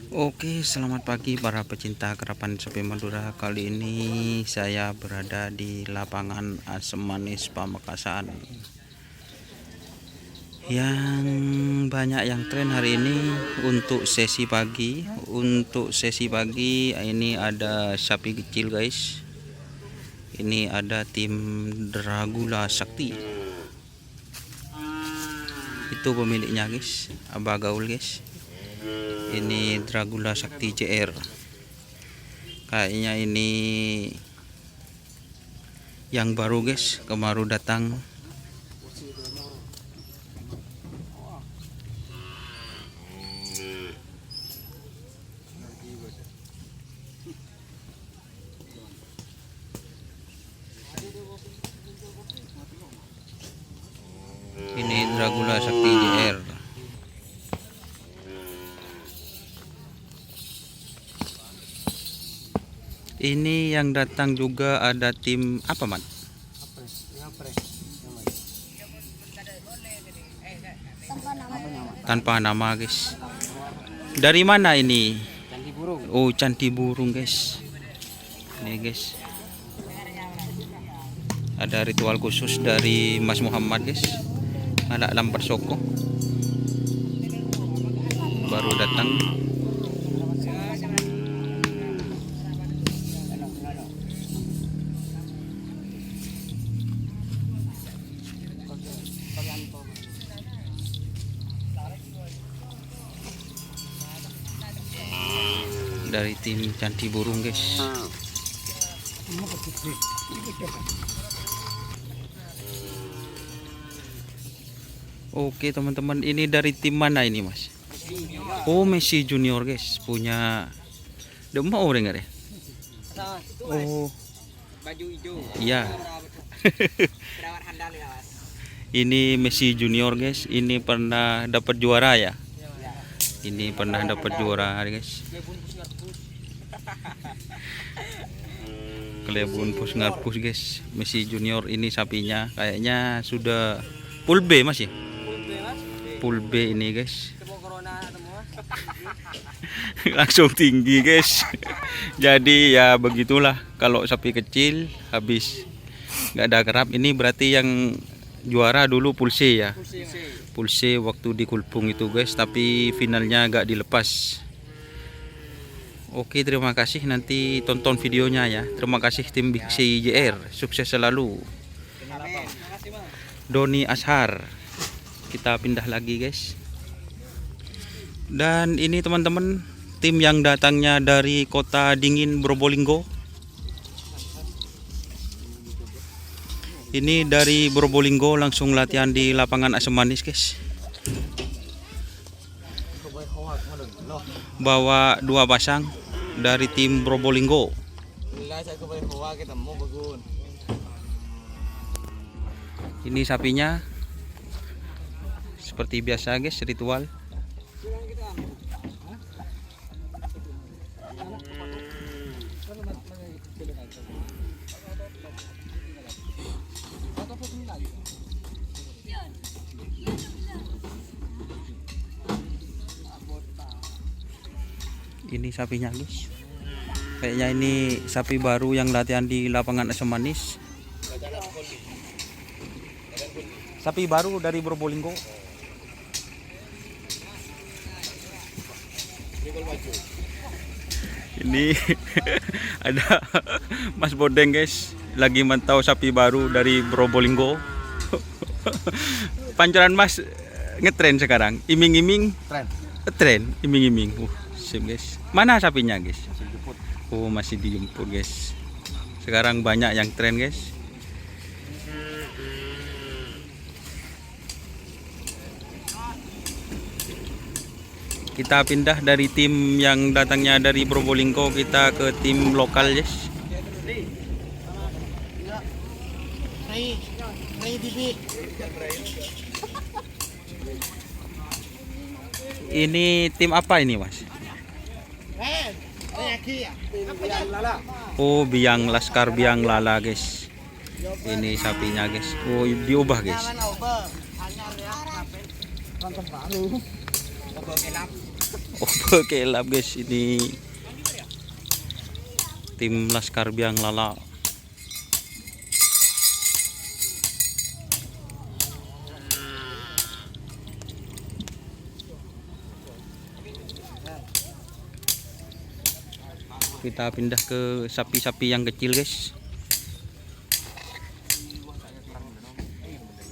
Oke, selamat pagi para pecinta kerapan sapi Madura. Kali ini saya berada di lapangan Asem Manis Pamekasan. Yang banyak yang tren hari ini untuk sesi pagi. Untuk sesi pagi ini ada sapi kecil, guys. Ini ada tim Dragula Sakti. Itu pemiliknya, guys. Abah Gaul, guys. Ini Dragula Sakti CR. Kayaknya ini yang baru, guys, kemaru datang. Ini Dragula Sakti CR. Ini yang datang juga ada tim apa, Man? Tanpa nama, guys. Dari mana ini? Candi Burung. Oh, Candi Burung, guys. Ini, guys. Ada ritual khusus dari Mas Muhammad, guys. Anak Lambat Soko. Baru datang. Dari tim Candi Burung, guys. Oke, teman-teman, ini dari tim mana ini, Mas? Oh, Messi Junior, guys. Punya Demau orang ya? Oh, Baju hijau. iya. Perawat handal ya, Mas. Ini Messi Junior, guys. Ini pernah dapat juara ya? Ini pernah dapat juara, guys. Kelebun Pus Ngarpus, guys. Messi Junior ini sapinya kayaknya sudah full B, Mas ya? Full B ini, guys. Langsung tinggi, guys. Jadi ya begitulah, kalau sapi kecil habis nggak ada kerap. Ini berarti yang juara dulu Pulse ya. Pulse waktu di Kulpung itu, guys, tapi finalnya nggak dilepas. Oke, terima kasih, nanti tonton videonya ya. Terima kasih tim Big CJR, sukses selalu. Doni Ashar. Kita pindah lagi, guys. Dan ini teman-teman, tim yang datangnya dari kota dingin Probolinggo. Ini dari Probolinggo langsung latihan di lapangan Asem Manis, guys. Bawa 2 pasang dari tim Probolinggo. Ini sapinya seperti biasa, guys, ritual. Ini sapinya, guys. Kayaknya ini sapi baru yang latihan di lapangan Asem Manis. Sapi baru dari Probolinggo. Ini ada Mas Bodeng, guys, lagi mantau sapi baru dari Probolinggo. Pancoran Mas ngetren sekarang, iming-iming tren, iming-iming. Sip, guys. Mana sapinya, guys? Oh, masih dijemput, guys. Sekarang banyak yang tren, guys. Kita pindah dari tim yang datangnya dari Probolinggo, kita ke tim lokal, guys. Ini tim apa ini, Mas? Oh, Biang Laskar Biang Lala, guys. Ini sapinya, guys. Oh, diubah, guys. Opo kelap guys, ini tim Laskar Biang Lala. Kita pindah ke sapi-sapi yang kecil guys.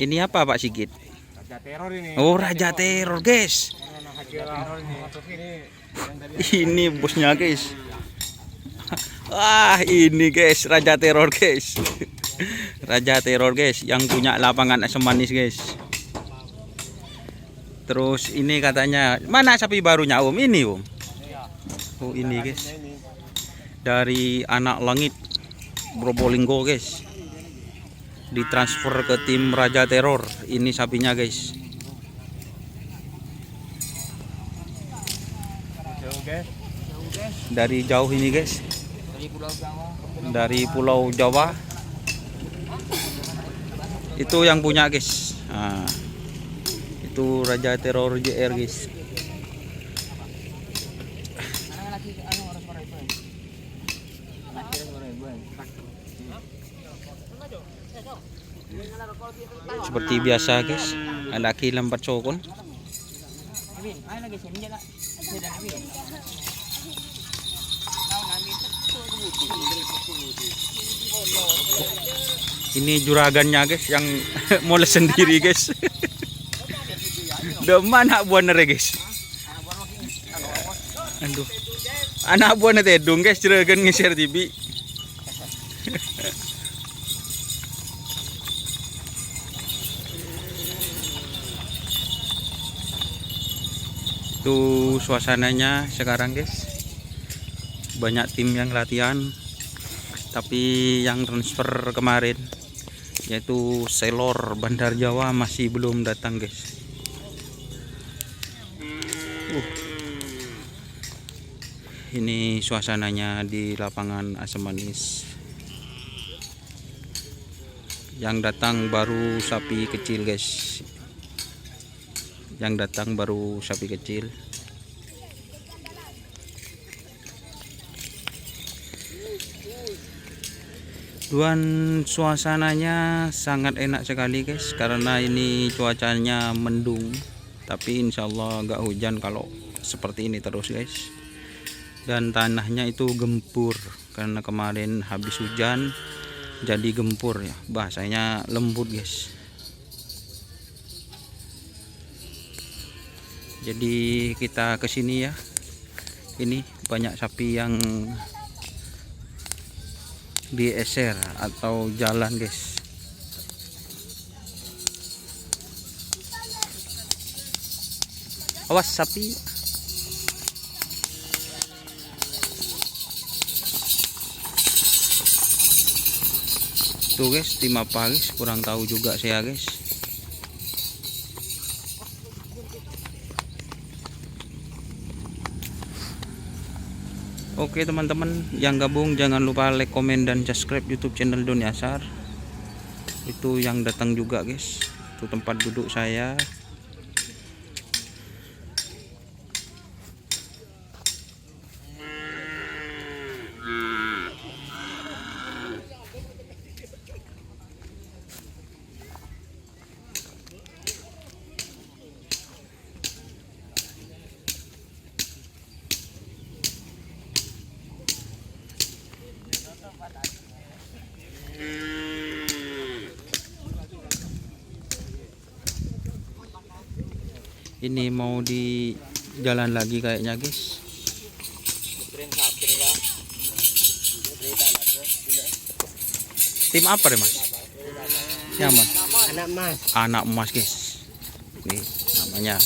Ini apa Pak Sigit? Raja teror ini. Oh, Raja Teror guys. Raja teror ini. Ini bosnya guys. Wah, ini guys Raja Teror guys. Raja Teror guys yang punya lapangan asam manis guys. Terus ini katanya, mana sapi barunya Om? Ini Om. Oh ini guys. Dari Anak Langit Probolinggo guys. Ditransfer ke tim Raja Teror. Ini sapinya guys. Dari jauh ini guys. Dari Pulau Jawa. Itu yang punya guys. Nah, itu Raja Teror JR guys. Seperti biasa guys, ada lambat sokon. Ini juragannya guys yang moles sendiri guys. Deman anak buah guys. Aduh. Anak buah tedung guys, juragan ngeser TV. Itu suasananya sekarang guys. Banyak tim yang latihan, tapi yang transfer kemarin yaitu Selor Bandar Jawa masih belum datang guys. Ini suasananya di lapangan asam manis. Yang datang baru sapi kecil guys. Yang datang baru sapi kecil. Dan suasananya sangat enak sekali guys, karena ini cuacanya mendung, tapi insya Allah nggak hujan kalau seperti ini terus guys. Dan tanahnya itu gempur karena kemarin habis hujan jadi gempur ya, bahasanya lembut guys. Jadi kita kesini ya, ini banyak sapi yang dieser atau jalan guys. Awas sapi. Tuh guys, tim apa guys, kurang tahu juga saya guys. Oke teman-teman yang gabung, jangan lupa like, komen, dan subscribe YouTube channel Doni Asar. Itu yang datang juga guys. Itu tempat duduk saya. Ini mau di jalan lagi kayaknya guys. Tim apa deh mas? Nyaman. Anak emas. Anak emas guys. Nih namanya.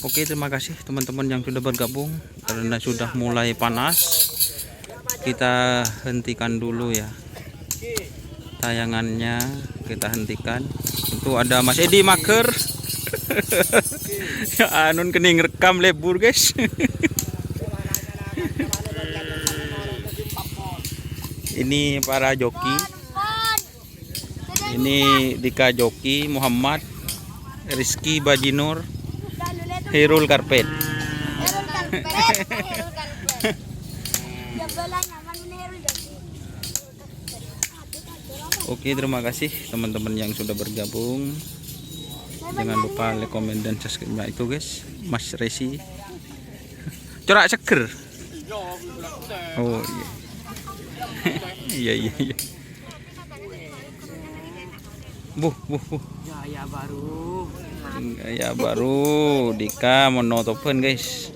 Oke, terima kasih teman-teman yang sudah bergabung. Karena sudah mulai panas, kita hentikan dulu ya tayangannya, kita hentikan. Itu ada Mas Edi Maker. Anun kening rekam lebur guys. Ini para joki. Ini Dika Joki, Muhammad, Rizky Bajinur, Herul Karpet. Oke, terima kasih teman-teman yang sudah bergabung. Jangan lupa like, komen, dan subscribe itu guys. Mas Resi corak seger. Oh iya. Iya iya iya. Buh. Jaya baru. Ya baru Dika monotopen guys.